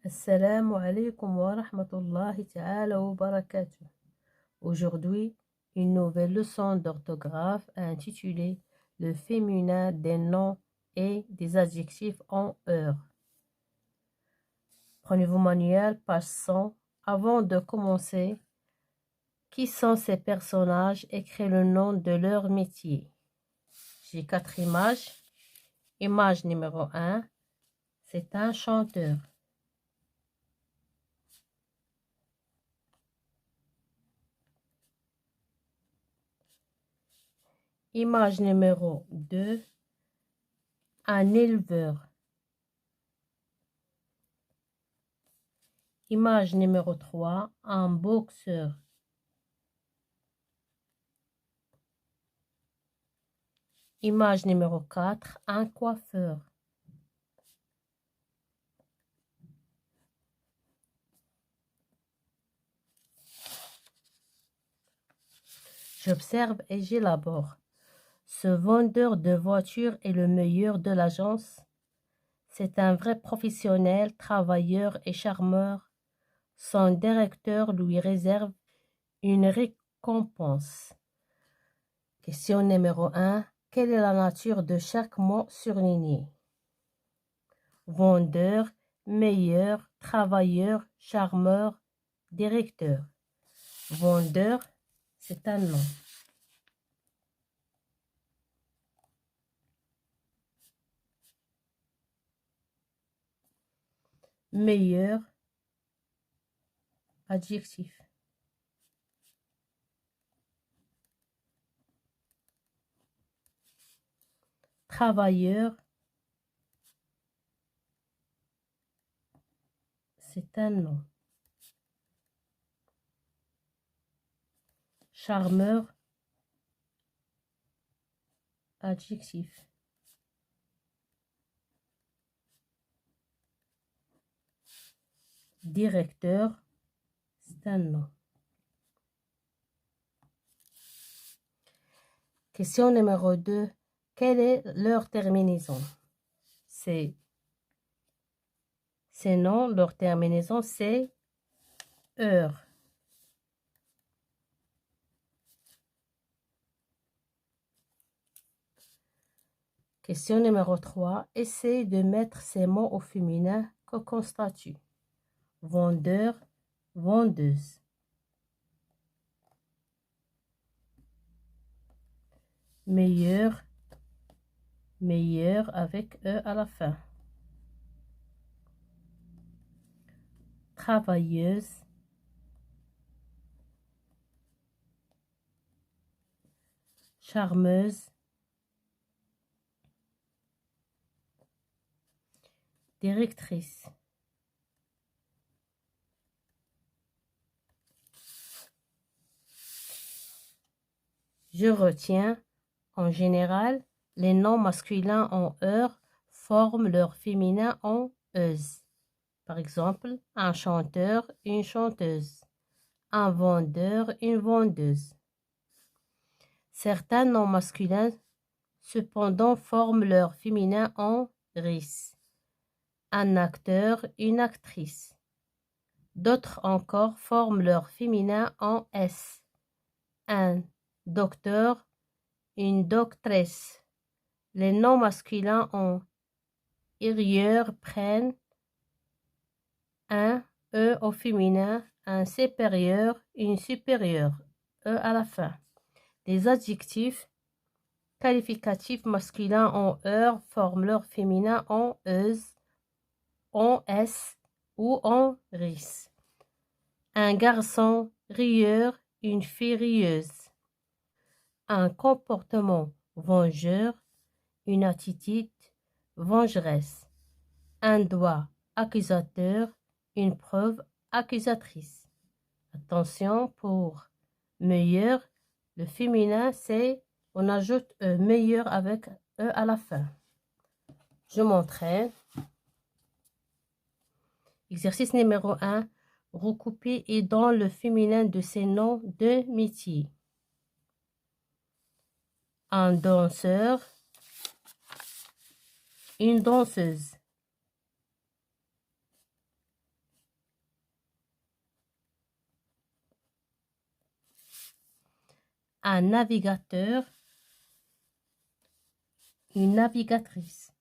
Assalamu alaikum wa rahmatullahi ta'ala wa barakatuh. Aujourd'hui, une nouvelle leçon d'orthographe intitulée Le féminin des noms et des adjectifs en heure. Prenez vos manuels, page 100. Avant de commencer, qui sont ces personnages? Écrivez le nom de leur métier. J'ai 4 images. Image numéro 1, c'est un chanteur. Image numéro 2, un éleveur. Image numéro 3, un boxeur. Image numéro 4, un coiffeur. J'observe et j'élabore. Ce vendeur de voitures est le meilleur de l'agence. C'est un vrai professionnel, travailleur et charmeur. Son directeur lui réserve une récompense. Question numéro 1. Quelle est la nature de chaque mot surligné? Vendeur, meilleur, travailleur, charmeur, directeur. Vendeur, c'est un nom. Meilleur, adjectif. Travailleur, c'est un nom. Charmeur, adjectif. Directeur, c'est un nom. Question numéro 2. Quelle est leur terminaison? Ces noms, leur terminaison, c'est heure. Question numéro 3. Essaye de mettre ces mots au féminin. Que constates-tu? Vendeur, vendeuse. Meilleur, meilleur avec E à la fin. Travailleuse, charmeuse, directrice. Je retiens, en général, les noms masculins en heure forment leur féminin en euse. Par exemple, un chanteur, une chanteuse. Un vendeur, une vendeuse. Certains noms masculins, cependant, forment leur féminin en ris. Un acteur, une actrice. D'autres encore forment leur féminin en s. Un docteur, une doctresse. Les noms masculins en irrieur prennent un E au féminin, un supérieur, une supérieure, E à la fin. Les adjectifs qualificatifs masculins en heure forment leur féminin en euse, en s ou en ris. Un garçon rieur, une fille rieuse. Un comportement vengeur, une attitude vengeresse. Un doigt accusateur, une preuve accusatrice. Attention, pour meilleur, le féminin c'est, on ajoute meilleur avec E à la fin. Je m'entraîne. Exercice numéro 1. Recouper et dans le féminin de ces noms de métier. Un danseur, une danseuse. un navigateur, une navigatrice.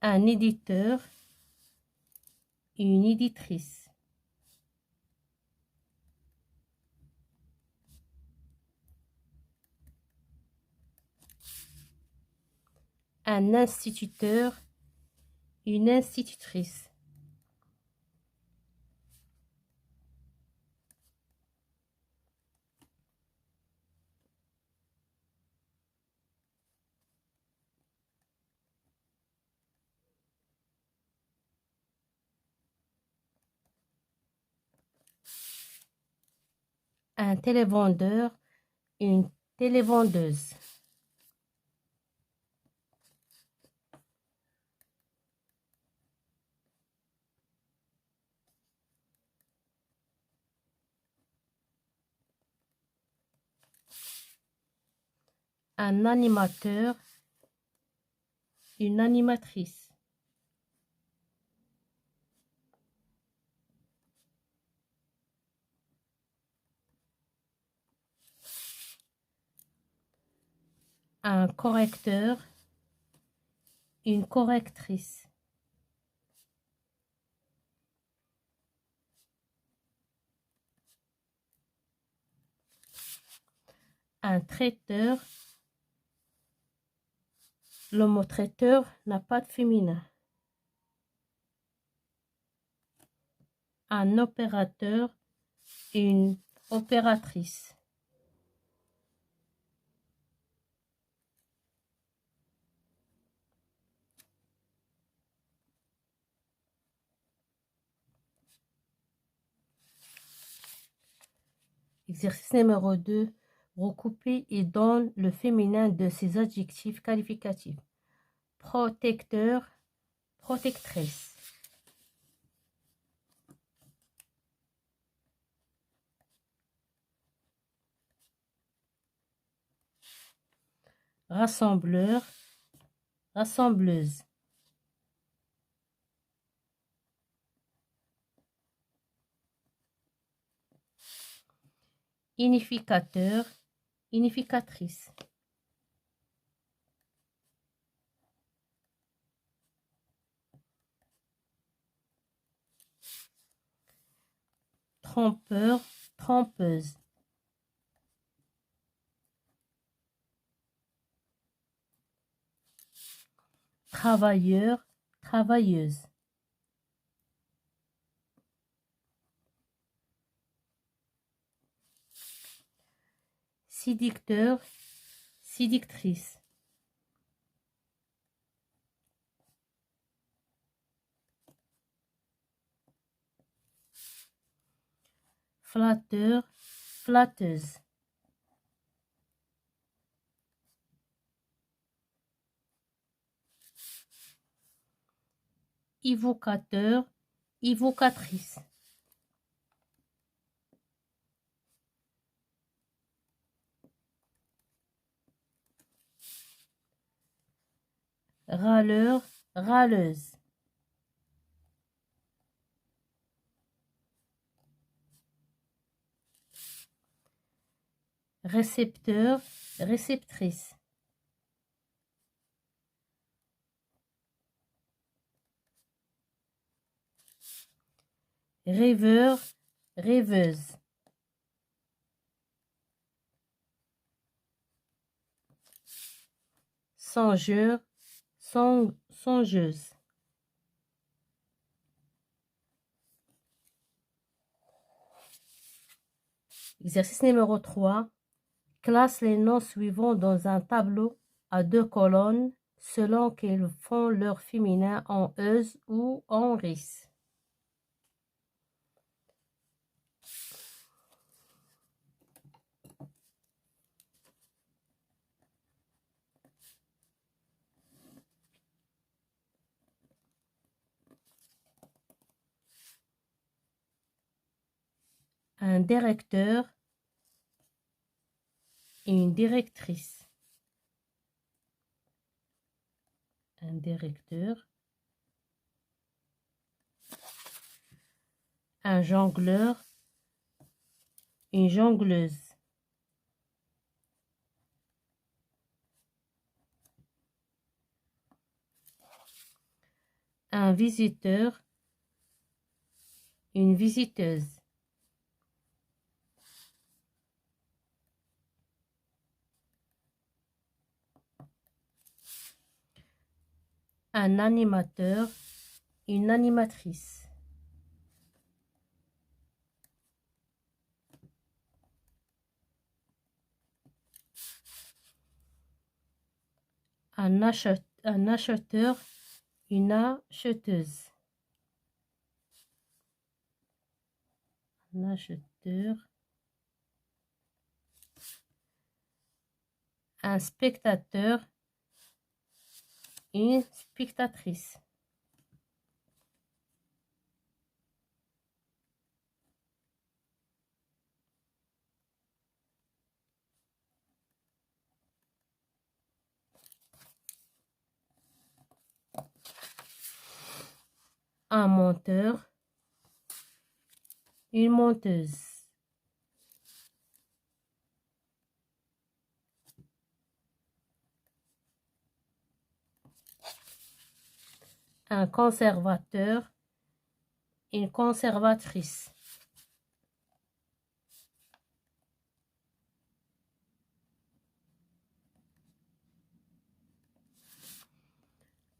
Un éditeur, une éditrice. Un instituteur, une institutrice. Un télévendeur, une télévendeuse. Un animateur, une animatrice. Un correcteur, une correctrice. Un traiteur, le mot traiteur n'a pas de féminin. Un opérateur, une opératrice. Exercice numéro 2. Recoupez et donne le féminin de ces adjectifs qualificatifs. Protecteur, protectrice. Rassembleur, rassembleuse. Unificateur, unificatrice. Trompeur, trompeuse. Travailleur, travailleuse. Séducteur, séductrice. Flatteur, flatteuse. Évocateur, évocatrice. Râleur, râleuse. Récepteur, réceptrice. Rêveur, rêveuse. Songeur, songeuse. Exercice numéro 3. Classe les noms suivants dans un tableau à 2 colonnes selon qu'ils font leur féminin en euse ou en ris. Un directeur et une directrice. un directeur, un jongleur, une jongleuse, un visiteur, une visiteuse, un animateur, une animatrice, un acheteur, une acheteuse, un acheteur, un spectateur, une spectatrice, un monteur, une monteuse, un conservateur, une conservatrice,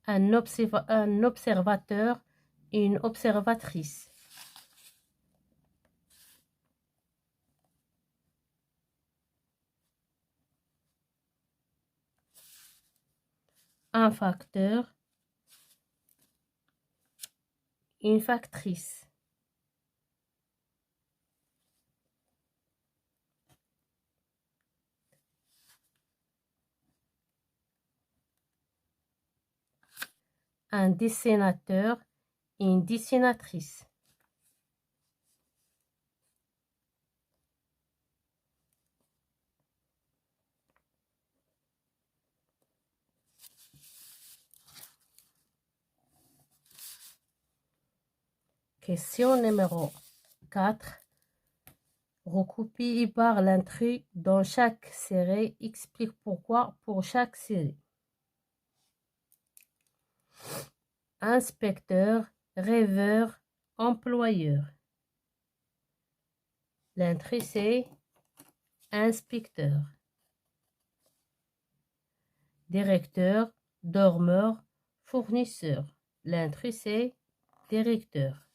un observateur, une observatrice, un facteur, une factrice, un dessinateur, une dessinatrice, question numéro 4. Recopie par l'intrus dans chaque série. Explique pourquoi pour chaque série. Inspecteur, rêveur, employeur. L'intrus c'est inspecteur. Directeur, dormeur, fournisseur. L'intrus c'est directeur.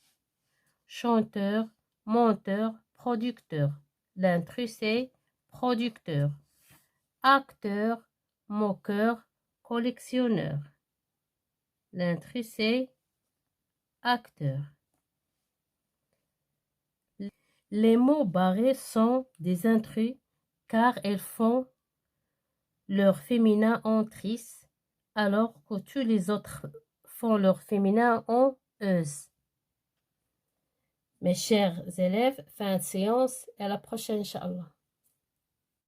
Chanteur, monteur, producteur. L'intrus c'est producteur. Acteur, moqueur, collectionneur. L'intrus c'est acteur. Les mots barrés sont des intrus car elles font leur féminin en tris, alors que tous les autres font leur féminin en euse. Mes chers élèves, fin de séance et à la prochaine, Inch'Allah.